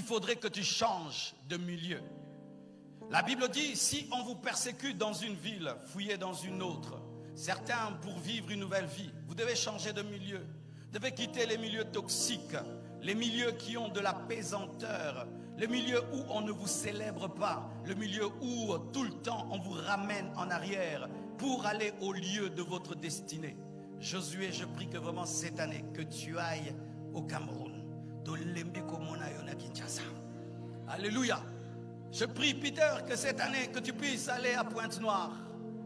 faudrait que tu changes de milieu. La Bible dit, si on vous persécute dans une ville, fuyez dans une autre. Certains, pour vivre une nouvelle vie, vous devez changer de milieu. Vous devez quitter les milieux toxiques, les milieux qui ont de la pesanteur, le milieu où on ne vous célèbre pas, le milieu où tout le temps on vous ramène en arrière pour aller au lieu de votre destinée. Josué, je prie que vraiment cette année, que tu ailles au Cameroun. Alléluia. Je prie, Peter, que cette année, que tu puisses aller à Pointe-Noire.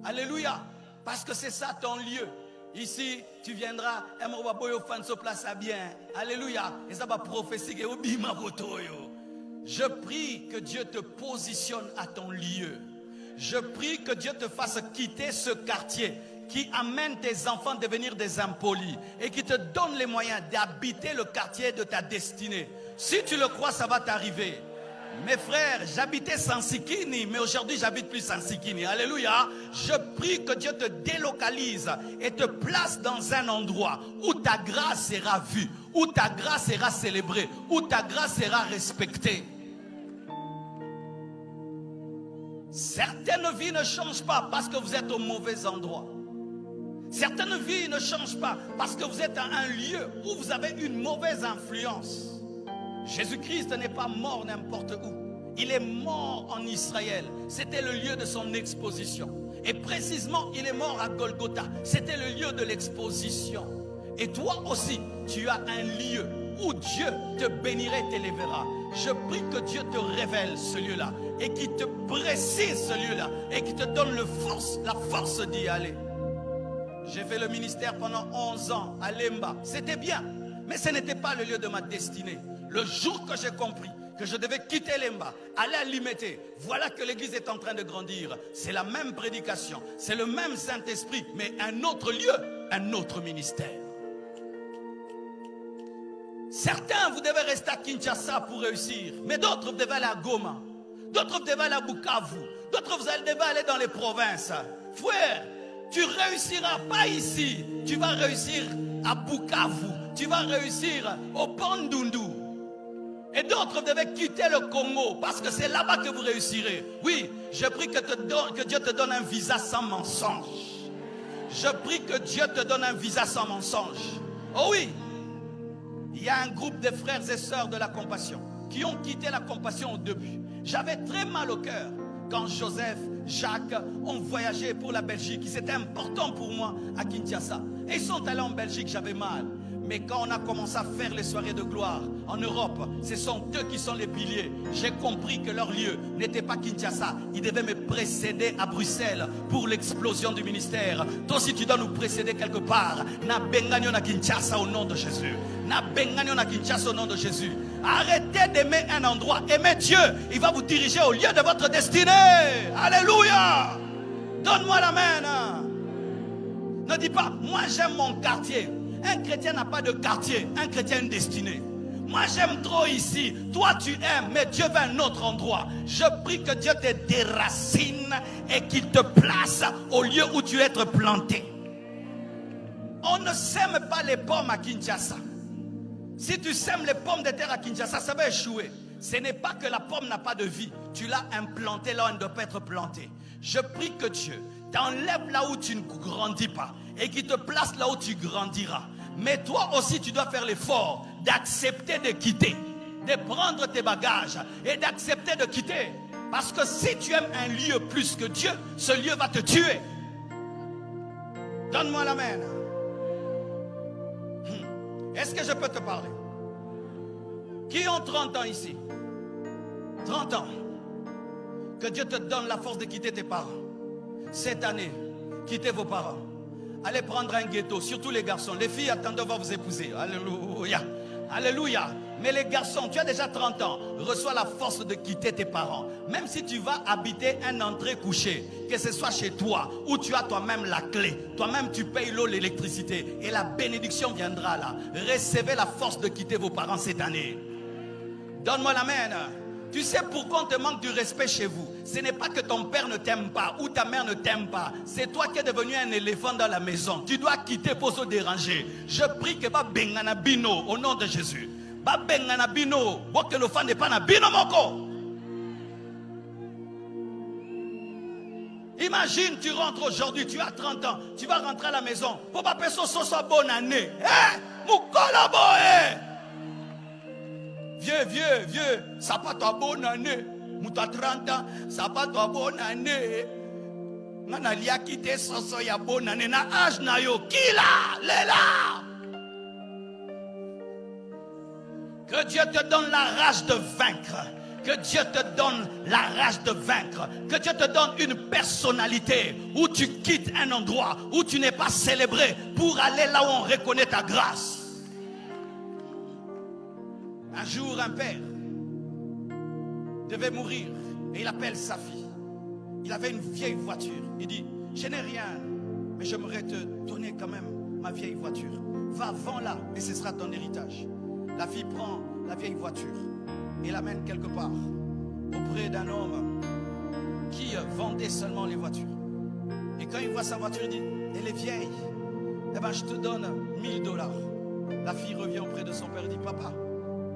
Alléluia. Parce que c'est ça ton lieu. Ici, tu viendras. Bien. Alléluia. Et ça va prophétie. Je prie que Dieu te positionne à ton lieu. Je prie que Dieu te fasse quitter ce quartier qui amène tes enfants à devenir des impolis et qui te donne les moyens d'habiter le quartier de ta destinée. Si tu le crois, ça va t'arriver. Mes frères, j'habitais Sansikini, mais aujourd'hui j'habite plus Sansikini. Alléluia. Je prie que Dieu te délocalise et te place dans un endroit où ta grâce sera vue, où ta grâce sera célébrée, où ta grâce sera respectée. Certaines vies ne changent pas parce que vous êtes au mauvais endroit. Certaines vies ne changent pas parce que vous êtes à un lieu où vous avez une mauvaise influence. Jésus-Christ n'est pas mort n'importe où. Il est mort en Israël. C'était le lieu de son exposition. Et précisément, il est mort à Golgotha. C'était le lieu de l'exposition. Et toi aussi, tu as un lieu où Dieu te bénira et t'élèvera. Je prie que Dieu te révèle ce lieu-là et qu'il te précise ce lieu-là et qu'il te donne la force d'y aller. J'ai fait le ministère pendant 11 ans à Lemba. C'était bien, mais ce n'était pas le lieu de ma destinée. Le jour que j'ai compris que je devais quitter Lemba, aller à Limete, voilà que l'église est en train de grandir. C'est la même prédication, c'est le même Saint-Esprit, mais un autre lieu, un autre ministère. Certains, vous devez rester à Kinshasa pour réussir, mais d'autres, vous devez aller à Goma, d'autres, vous devez aller à Bukavu, d'autres, vous devez aller dans les provinces. Frère, tu réussiras pas ici, tu vas réussir à Bukavu, tu vas réussir au Bandundu. Et d'autres devaient quitter le Congo parce que c'est là-bas que vous réussirez. Oui, je prie que Dieu te donne un visa sans mensonge. Je prie que Dieu te donne un visa sans mensonge. Oh oui, il y a un groupe de frères et sœurs de la compassion qui ont quitté la compassion au début. J'avais très mal au cœur quand Joseph, Jacques ont voyagé pour la Belgique. C'était important pour moi à Kinshasa. Et ils sont allés en Belgique, j'avais mal. Mais quand on a commencé à faire les soirées de gloire en Europe, ce sont eux qui sont les piliers. J'ai compris que leur lieu n'était pas Kinshasa. Ils devaient me précéder à Bruxelles pour l'explosion du ministère. Toi aussi tu dois nous précéder quelque part. Na benganyo na Kinshasa au nom de Jésus. Na benganyo na Kinshasa au nom de Jésus. Arrêtez d'aimer un endroit. Aimez Dieu. Il va vous diriger au lieu de votre destinée. Alléluia. Donne-moi la main. Ne dis pas, moi j'aime mon quartier. Un chrétien n'a pas de quartier, un chrétien a une destinée. Moi j'aime trop ici, toi tu aimes, mais Dieu veut un autre endroit. Je prie que Dieu te déracine et qu'il te place au lieu où tu es être planté. On ne sème pas les pommes à Kinshasa. Si tu sèmes les pommes de terre à Kinshasa, ça va échouer. Ce n'est pas que la pomme n'a pas de vie, tu l'as implantée là où elle ne doit pas être plantée. Je prie que Dieu t'enlève là où tu ne grandis pas et qu'il te place là où tu grandiras. Mais toi aussi tu dois faire l'effort d'accepter de quitter, de prendre tes bagages et d'accepter de quitter. Parce que si tu aimes un lieu plus que Dieu, ce lieu va te tuer. Donne-moi la main. Est-ce que je peux te parler? Qui ont 30 ans ici? 30 ans. Que Dieu te donne la force de quitter tes parents. Cette année, quittez vos parents. Allez prendre un ghetto, surtout les garçons. Les filles, attendez, on va vous épouser. Alléluia. Alléluia. Mais les garçons, tu as déjà 30 ans, reçois la force de quitter tes parents. Même si tu vas habiter un entrée couché, que ce soit chez toi, où tu as toi-même la clé, toi-même tu payes l'eau, l'électricité, et la bénédiction viendra là. Recevez la force de quitter vos parents cette année. Donne-moi la main. Tu sais pourquoi on te manque du respect chez vous? Ce n'est pas que ton père ne t'aime pas ou ta mère ne t'aime pas. C'est toi qui es devenu un éléphant dans la maison. Tu dois quitter pour se déranger. Je prie que va bengana bino au nom de Jésus. babenga na bino bokelo fande pa na bino moko. Imagine, tu rentres aujourd'hui, tu as 30 ans, tu vas rentrer à la maison. Pour pas que ce soit bonne année. Vieux, ça pas ta bonne année. Mouta 30 ans, ça pas ta bonne année. Nana lia quitté soso ya bonne année. Na âge na yo, qui là, là. Que Dieu te donne la rage de vaincre. Que Dieu te donne la rage de vaincre. Que Dieu te donne une personnalité où tu quittes un endroit où tu n'es pas célébré pour aller là où on reconnaît ta grâce. Un jour, un père devait mourir et il appelle sa fille. Il avait une vieille voiture. Il dit, je n'ai rien, mais j'aimerais te donner quand même ma vieille voiture. Va, vends-la et ce sera ton héritage. La fille prend la vieille voiture et l'amène quelque part auprès d'un homme qui vendait seulement les voitures. Et quand il voit sa voiture, il dit, elle est vieille. Eh bien, je te donne $1000. La fille revient auprès de son père et dit, papa,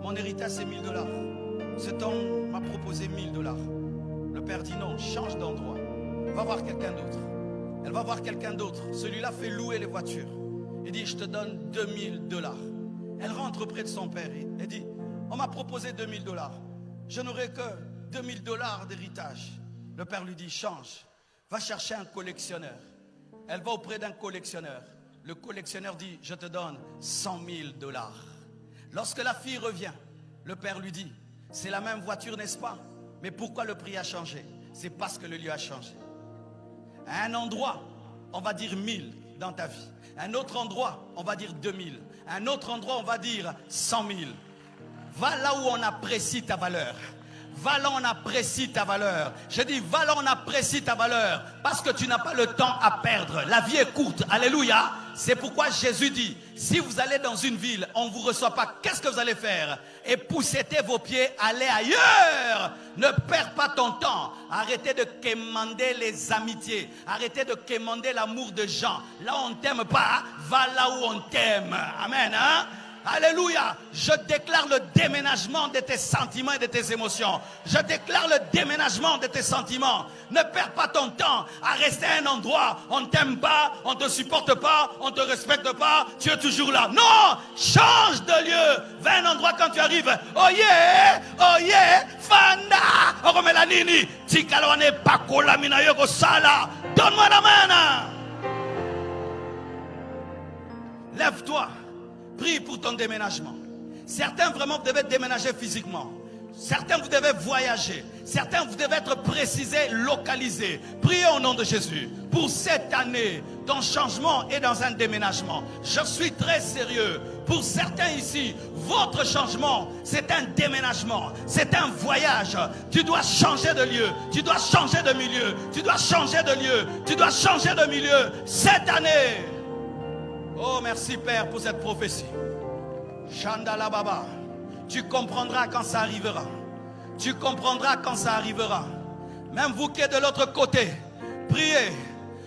mon héritage c'est $1000. Cet homme m'a proposé $1000. Le père dit non, change d'endroit. Va voir quelqu'un d'autre. Elle va voir quelqu'un d'autre. Celui-là fait louer les voitures. Il dit, je te donne $2000. Elle rentre auprès de son père et dit, on m'a proposé $2000. Je n'aurai que $2000 d'héritage. Le père lui dit, change. Va chercher un collectionneur. Elle va auprès d'un collectionneur. Le collectionneur dit, je te donne $100 000. Lorsque la fille revient, le père lui dit, c'est la même voiture, n'est-ce pas? Mais pourquoi le prix a changé? C'est parce que le lieu a changé. À un endroit, on va dire 1000 dans ta vie. À un autre endroit, on va dire 2000. À un autre endroit, on va dire 100 000. Va là où on apprécie ta valeur. Va là où on apprécie ta valeur. Je dis, va là où on apprécie ta valeur. Parce que tu n'as pas le temps à perdre. La vie est courte. Alléluia. C'est pourquoi Jésus dit, si vous allez dans une ville, on ne vous reçoit pas. Qu'est-ce que vous allez faire? Époussez vos pieds, allez ailleurs. Ne perds pas ton temps. Arrêtez de quémander les amitiés. Arrêtez de quémander l'amour de gens. Là où on ne t'aime pas, va là où on t'aime. Amen. Hein? Alléluia. Je déclare le déménagement de tes sentiments et de tes émotions. Je déclare le déménagement de tes sentiments. Ne perds pas ton temps à rester à un endroit. On ne t'aime pas, on ne te supporte pas, on ne te respecte pas. Tu es toujours là. Non, change de lieu. Va à un endroit quand tu arrives. Oh yeah, fanda. Oromelanini. Tikalwane pakola minayoko sala. Donne-moi la main. Lève-toi. Prie pour ton déménagement. Certains vraiment vous devez déménager physiquement. Certains vous devez voyager. Certains vous devez être précisés, localisés. Priez au nom de Jésus. Pour cette année, ton changement est dans un déménagement. Je suis très sérieux. Pour certains ici, votre changement, c'est un déménagement. C'est un voyage. Tu dois changer de lieu. Tu dois changer de milieu. Tu dois changer de lieu. Tu dois changer de milieu. Cette année. Oh, merci Père pour cette prophétie. Chandala Baba. Tu comprendras quand ça arrivera. Tu comprendras quand ça arrivera. Même vous qui êtes de l'autre côté, priez.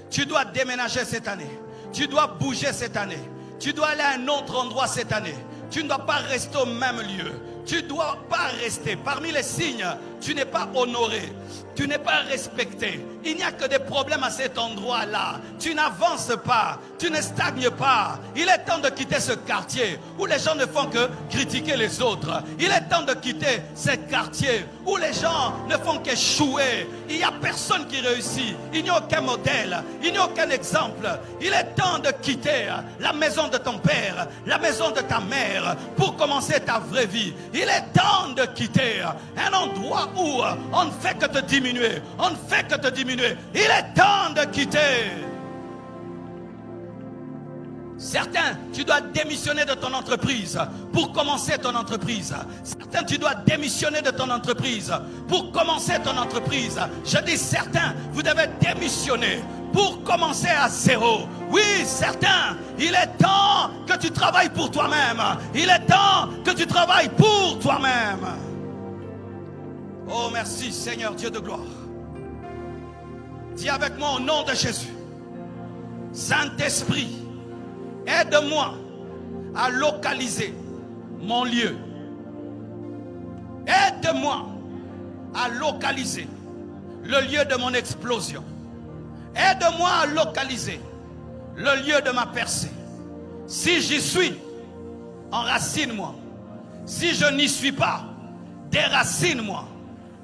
Tu dois déménager cette année. Tu dois bouger cette année. Tu dois aller à un autre endroit cette année. Tu ne dois pas rester au même lieu. Tu ne dois pas rester. Parmi les signes, tu n'es pas honoré. Tu n'es pas respecté. Il n'y a que des problèmes à cet endroit-là. Tu n'avances pas. Tu ne stagnes pas. Il est temps de quitter ce quartier où les gens ne font que critiquer les autres. Il est temps de quitter ce quartier où les gens ne font qu'échouer. Il n'y a personne qui réussit. Il n'y a aucun modèle. Il n'y a aucun exemple. Il est temps de quitter la maison de ton père, la maison de ta mère pour commencer ta vraie vie. Il est temps de quitter un endroit où on ne fait que te diminuer. On ne fait que te diminuer. Il est temps de quitter. Certains, tu dois démissionner de ton entreprise pour commencer ton entreprise. Certains, tu dois démissionner de ton entreprise pour commencer ton entreprise. Je dis certains, vous devez démissionner pour commencer à zéro. Oui, certains, il est temps que tu travailles pour toi-même. Il est temps que tu travailles pour toi-même. Oh, merci Seigneur Dieu de gloire. Dis avec moi au nom de Jésus. Saint-Esprit, aide-moi à localiser mon lieu, Aide-moi à localiser le lieu de mon explosion. Aide-moi à localiser le lieu de ma percée. Si j'y suis, enracine-moi. Si je n'y suis pas, déracine-moi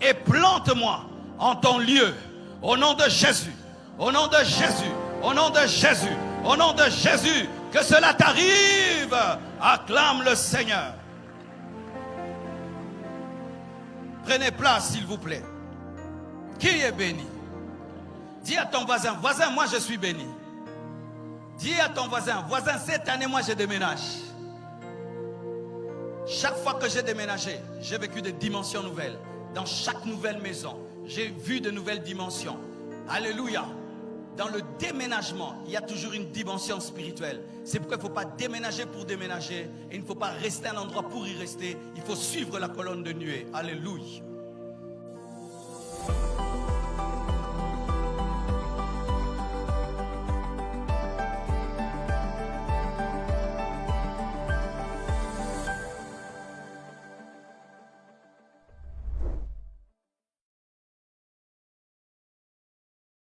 et plante-moi en ton lieu. Au nom de Jésus, au nom de Jésus, au nom de Jésus, au nom de Jésus, que cela t'arrive. Acclame le Seigneur. Prenez place, s'il vous plaît. Qui est béni? Dis à ton voisin, voisin, moi je suis béni. Dis à ton voisin, voisin, cette année, moi je déménage. Chaque fois que j'ai déménagé, j'ai vécu des dimensions nouvelles. Dans chaque nouvelle maison, j'ai vu de nouvelles dimensions. Alléluia. Dans le déménagement, il y a toujours une dimension spirituelle. C'est pourquoi il ne faut pas déménager pour déménager. Et il ne faut pas rester à un endroit pour y rester. Il faut suivre la colonne de nuée. Alléluia.